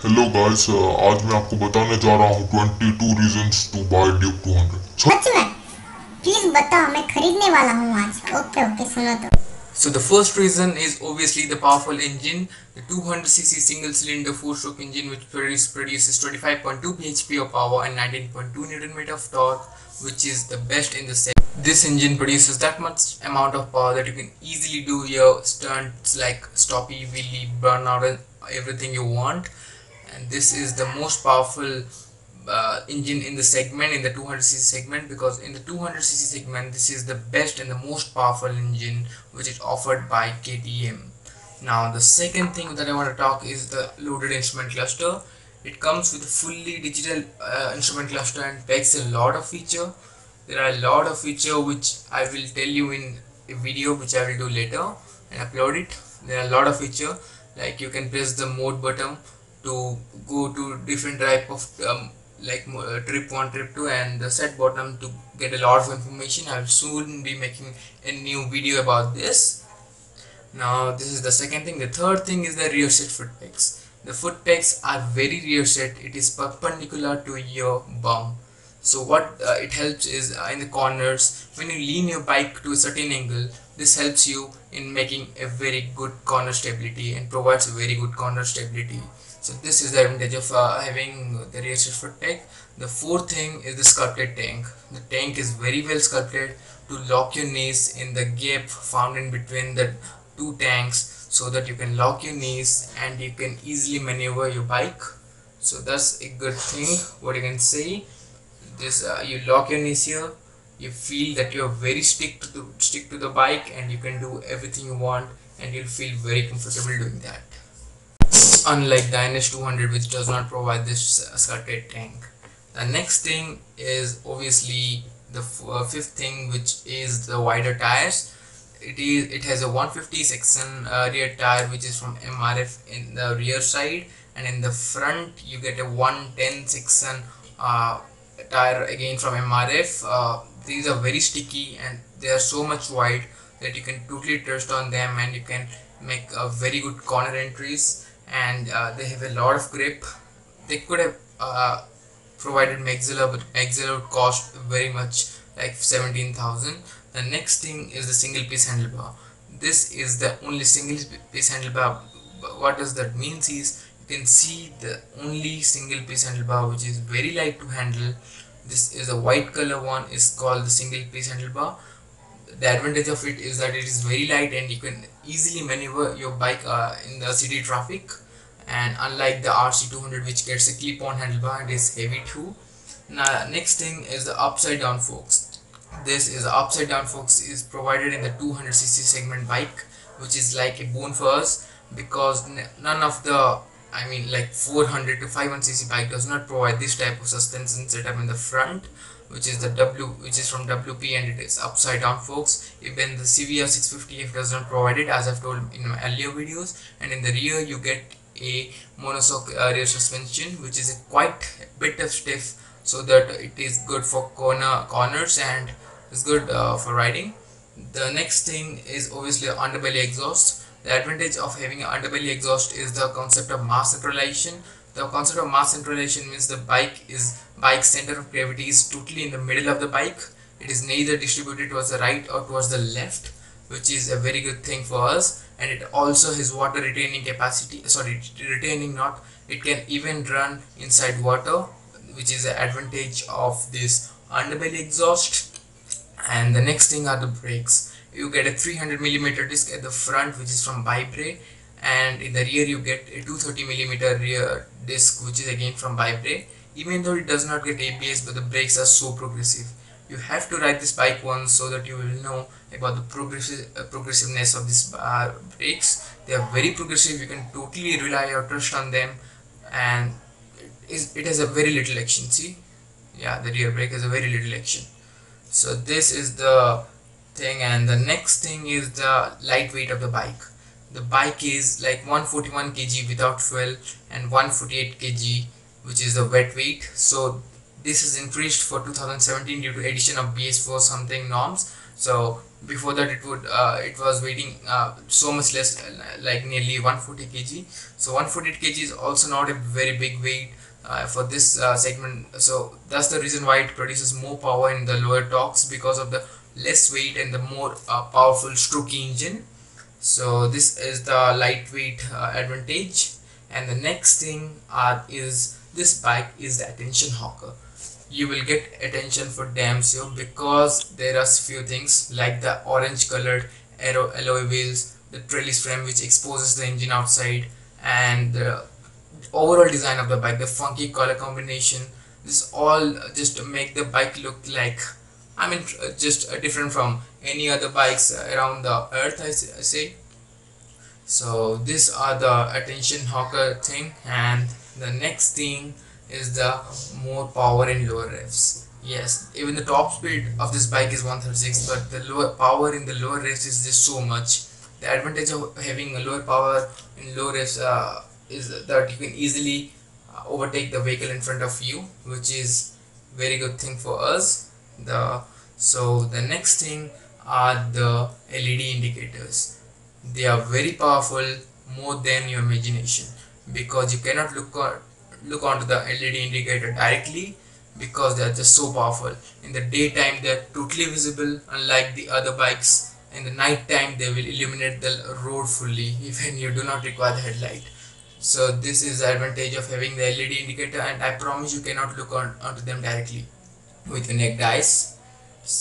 Hello guys, आज मैं आपको बताने जा रहा हूँ 22 रीजंस टू बाय ड्यूक 200। सच में? प्लीज बताओ, मैं खरीदने वाला हूँ आज। ओके ओके, सुनो तो। So the first reason is obviously the powerful engine, the 200cc single-cylinder four-stroke engine which produces 25.2 bhp of power and 19.2 Nm of torque, which is the best in the set. This engine produces that much amount of power that you can easily do your stunts like stoppy, wheelie, burnout and everything you want. And this is the most powerful engine in the segment, in the 200cc segment, because in the 200cc segment this is the best and the most powerful engine which is offered by KTM. Now the second thing that I want to talk is the loaded instrument cluster. It comes with a fully digital instrument cluster and packs a lot of feature. There are a lot of feature which I will tell you in a video which I will do later and upload it. There are a lot of feature, like you can press the mode button to go to different type of trip 1, trip 2, and the set button to get a lot of information. I will soon be making a new video about this. Now this is the second thing. The third thing is the rear set foot pegs. The foot pegs are very rear set. It is perpendicular to your bum. So what it helps is in the corners, when you lean your bike to a certain angle, this helps you in making a very good corner stability and provides a very good corner stability. So this is the advantage of having the rear set foot peg. The fourth thing is the sculpted tank. The tank is very well sculpted to lock your knees in the gap found in between the two tanks, so that you can lock your knees and you can easily maneuver your bike. So that's a good thing what you can say. This you lock your knees here, you feel that you are very stick to the bike and you can do everything you want and you'll feel very comfortable doing that, unlike the NS200 which does not provide this sculpted tank. The next thing is obviously the fifth thing, which is the wider tires. It has a 150 section rear tire which is from MRF in the rear side, and in the front you get a 110 section tire again from MRF. These are very sticky and they are so much wide that you can totally trust on them and you can make very good corner entries, and they have a lot of grip. They could have provided Maxilla, but Maxilla would cost very much, like 17,000. The next thing is the single piece handlebar. This is the only single piece handlebar. What does that means is, you can see the only single piece handlebar which is very light to handle. This is a white color one, is called the single piece handlebar. The advantage of it is that it is very light and you can easily maneuver your bike in the city traffic, and unlike the RC200 which gets a clip-on handlebar, it is heavy too. Now next thing is the upside down forks. This is the upside down forks is provided in the 200cc segment bike, which is like a boon for us, because none of the, I mean, like 400 to 500cc bike does not provide this type of suspension setup in the front, which is from WP, and it is upside down forks. Even the CVR 650F does not provide it, as I've told in my earlier videos. And in the rear you get a monoshock rear suspension, which is a quite a bit of stiff, so that it is good for corners and is good for riding. The next thing is obviously underbelly exhaust. The advantage of having an underbelly exhaust is the concept of mass centralization. The concept of mass centralization means the bike's center of gravity is totally in the middle of the bike. It is neither distributed towards the right or towards the left, which is a very good thing for us. And it also has water retaining capacity. It can even run inside water, which is an advantage of this underbelly exhaust. And the next thing are the brakes. You get a 300mm disc at the front, which is from Bybre, and in the rear you get a 230mm rear disc, which is again from Bybre. Even though it does not get ABS, but the brakes are so progressive. You have to ride this bike once so that you will know about the progressiveness of these brakes. They are very progressive. You can totally rely or trust on them, and it has a very little action. See, yeah, the rear brake has a very little action. So this is the thing. And the next thing is the lightweight of the bike. The bike is like 141 kg without fuel and 148 kg, which is the wet weight. So this is increased for 2017 due to addition of BS4 something norms. So before that it was weighing so much less, like nearly 140 kg. So 140 kg is also not a very big weight for this segment. So that's the reason why it produces more power in the lower torques, because of the less weight and the more powerful stroke engine. So this is the lightweight advantage. And the next thing is this bike is the attention hawker. You will get attention for damn sure, because there are few things like the orange colored alloy wheels, the trellis frame which exposes the engine outside, and the overall design of the bike, the funky color combination. This all just make the bike look like, I mean, just different from any other bikes around the earth, I say. So these are the attention hawker thing. And the next thing is the more power in lower revs. Yes, even the top speed of this bike is 136, but the lower power in the lower revs is just so much. The advantage of having a lower power in low revs is that you can easily overtake the vehicle in front of you, which is very good thing for us. The next thing are the LED indicators. They are very powerful, more than your imagination, because you cannot look onto the LED indicator directly, because they are just so powerful. In the daytime they are totally visible, unlike the other bikes. In the night time they will illuminate the road fully, even you do not require the headlight. So this is the advantage of having the LED indicator, and I promise you cannot look onto them directly with your naked eyes.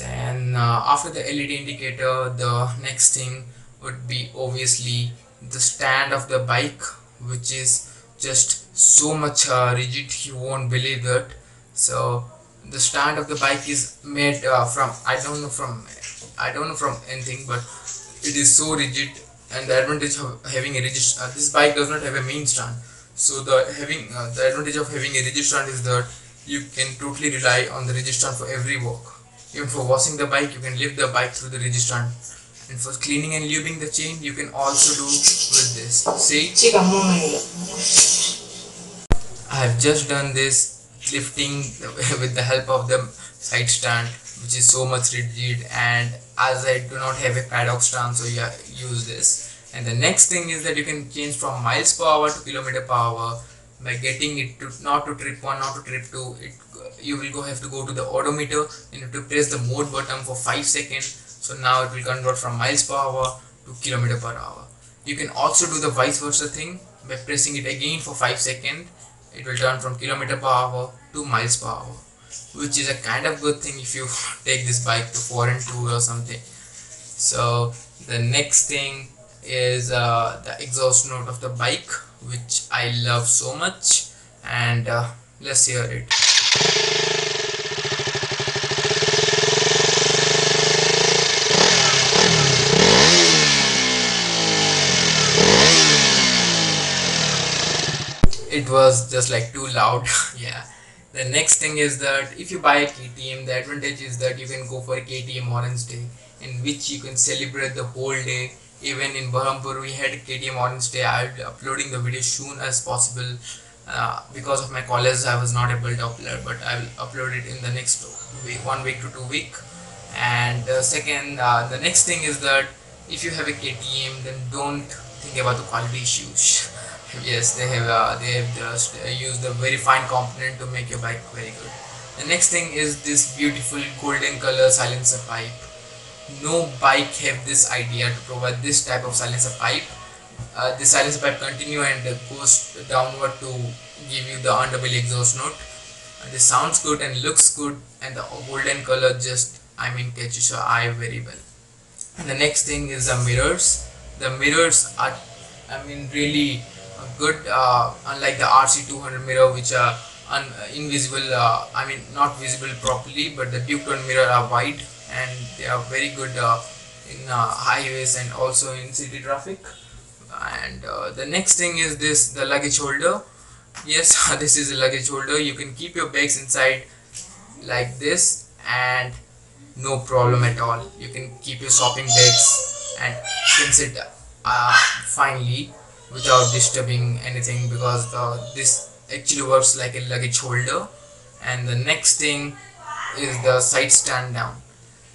And after the LED indicator, the next thing would be obviously the stand of the bike, which is just so much rigid, you won't believe that. So the stand of the bike is made from I don't know from anything, but it is so rigid. And the advantage of having a rigid this bike does not have a main stand, so the advantage of having a rigid stand is that you can totally rely on the rigid stand for every walk. Even for washing the bike, you can lift the bike through the rigid stand, and for cleaning and lubing the chain, you can also do with this. See, I have just done this lifting with the help of the side stand, which is so much rigid, and as I do not have a paddock stand, so yeah, use this. And the next thing is that you can change from miles per hour to kilometer per hour by getting it to not to trip 1, not to trip 2. You will have to go to the odometer and you have to press the mode button for 5 seconds. So now it will convert from miles per hour to kilometer per hour. You can also do the vice versa thing by pressing it again for 5 seconds. It will turn from kilometer per hour to miles per hour, which is a kind of good thing if you take this bike to foreign tour or something. So the next thing is the exhaust note of the bike, which I love so much, and let's hear it. It was just like too loud. Yeah. The next thing is that if you buy a KTM, the advantage is that you can go for a KTM Orange Day, in which you can celebrate the whole day. Even in Berhampur we had KTM Orange Day. I will be uploading the video soon as possible. Because of my college I was not able to upload, but I will upload it in the next week, 1 week to 2 weeks. And second, the next thing is that if you have a KTM, then don't think about the quality issues. Yes, they have just used the very fine component to make your bike very good. The next thing is this beautiful golden color silencer pipe. No bike have this idea to provide this type of silencer pipe. This silencer pipe continue and goes downward to give you the underbelly exhaust note. This sounds good and looks good, and the golden color just catches your eye very well. And the next thing is the mirrors. The mirrors are really good, unlike the RC200 mirror, which are invisible, not visible properly, but the Duke Tone mirror are wide and they are very good in highways and also in city traffic. And the next thing is the luggage holder. Yes, this is a luggage holder. You can keep your bags inside like this and no problem at all. You can keep your shopping bags and you can sit finely without disturbing anything, because this actually works like a luggage holder. And the next thing is the side stand down.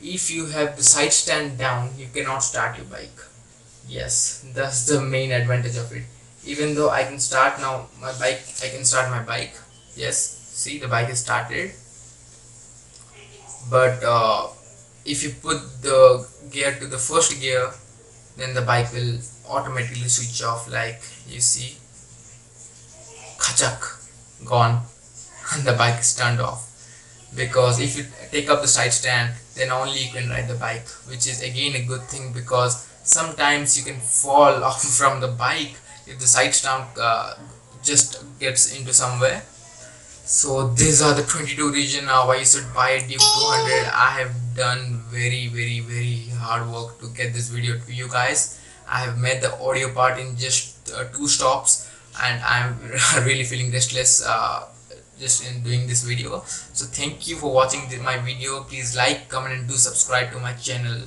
if you have the side stand down, you cannot start your bike. Yes, that's the main advantage of it. Even though I can start now my bike, I can start my bike. Yes, see, the bike is started. But if you put the gear to the first gear, then the bike will automatically switch off, like you see, khachak, gone, and the bike is turned off. Because if you take up the side stand, then only you can ride the bike, which is again a good thing, because sometimes you can fall off from the bike if the side stand just gets into somewhere. So these are the 22 reasons why you should buy a Duke 200. I have done very hard work to get this video to you guys. I have made the audio part in just 2 stops, and I'm really feeling restless just in doing this video. So thank you for watching my video. Please like, comment and do subscribe to my channel.